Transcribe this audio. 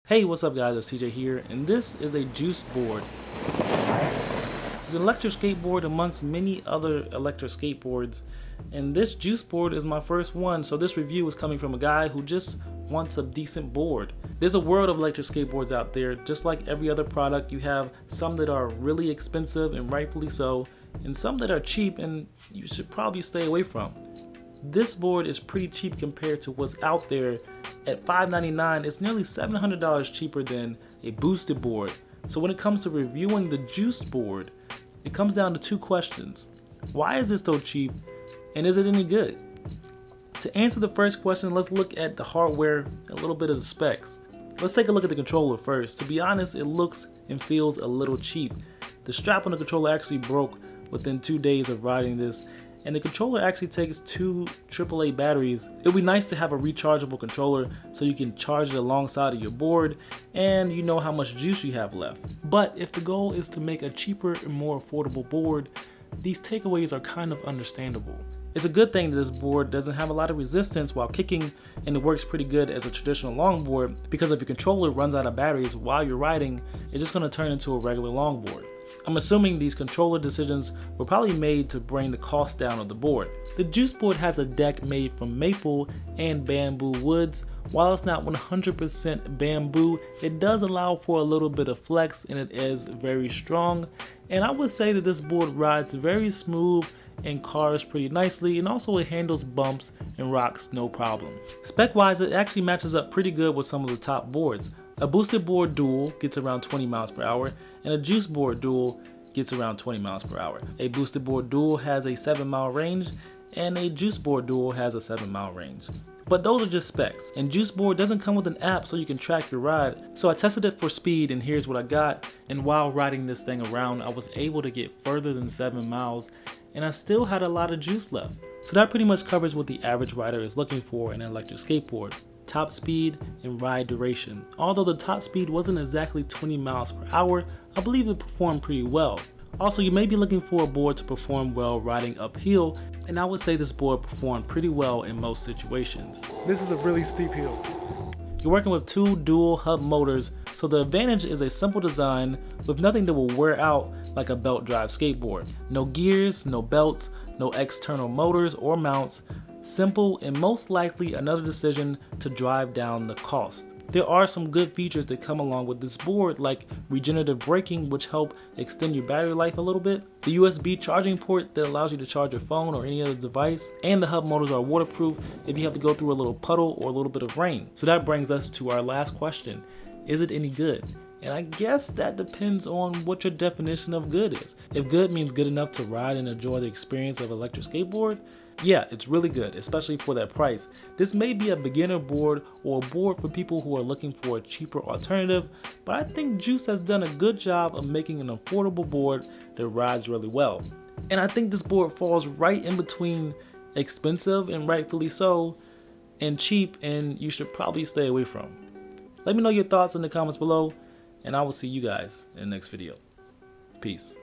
Hey, what's up guys, it's TJ here, and this is a Juice board. It's an electric skateboard amongst many other electric skateboards, and this Juice board is my first one, so this review is coming from a guy who just wants a decent board. There's a world of electric skateboards out there. Just like every other product, you have some that are really expensive, and rightfully so, and some that are cheap and you should probably stay away from. This board is pretty cheap compared to what's out there. At $5.99, it's nearly $700 cheaper than a boosted board. So when it comes to reviewing the Juice board, it comes down to two questions. Why is it so cheap, and is it any good? To answer the first question, let's look at the hardware, a little bit of the specs. Let's take a look at the controller first. To be honest, it looks and feels a little cheap. The strap on the controller actually broke within 2 days of riding this, and the controller actually takes 2 AAA batteries. It would be nice to have a rechargeable controller so you can charge it alongside of your board and you know how much juice you have left. But if the goal is to make a cheaper and more affordable board, these takeaways are kind of understandable. It's a good thing that this board doesn't have a lot of resistance while kicking, and it works pretty good as a traditional longboard, because if your controller runs out of batteries while you're riding, it's just going to turn into a regular longboard. I'm assuming these controller decisions were probably made to bring the cost down of the board. The Juice board has a deck made from maple and bamboo woods. While it's not 100% bamboo, it does allow for a little bit of flex, and it is very strong. And I would say that this board rides very smooth and cars pretty nicely, and also it handles bumps and rocks no problem. Spec wise, it actually matches up pretty good with some of the top boards. A boosted board dual gets around 20 miles per hour, and a Juice board dual gets around 20 miles per hour. A boosted board dual has a 7-mile range, and a Juice board dual has a 7-mile range. But those are just specs, and Juice board doesn't come with an app so you can track your ride. So I tested it for speed, and here's what I got. And while riding this thing around, I was able to get further than 7 miles, and I still had a lot of juice left. So that pretty much covers what the average rider is looking for in an electric skateboard: top speed and ride duration. Although the top speed wasn't exactly 20 miles per hour, I believe it performed pretty well. Also, you may be looking for a board to perform well riding uphill, and I would say this board performed pretty well in most situations. This is a really steep hill. You're working with 2 dual hub motors, so the advantage is a simple design with nothing that will wear out like a belt drive skateboard. No gears, no belts, no external motors or mounts. Simple, and most likely another decision to drive down the cost. There are some good features that come along with this board, like regenerative braking, which help extend your battery life a little bit, the USB charging port that allows you to charge your phone or any other device, and the hub motors are waterproof if you have to go through a little puddle or a little bit of rain. So that brings us to our last question: is it any good? And I guess that depends on what your definition of good is. If good means good enough to ride and enjoy the experience of an electric skateboard, yeah, it's really good, especially for that price. This may be a beginner board or a board for people who are looking for a cheaper alternative, but I think Juice has done a good job of making an affordable board that rides really well. And I think this board falls right in between expensive, and rightfully so, and cheap, and you should probably stay away from. Let me know your thoughts in the comments below, and I will see you guys in the next video. Peace.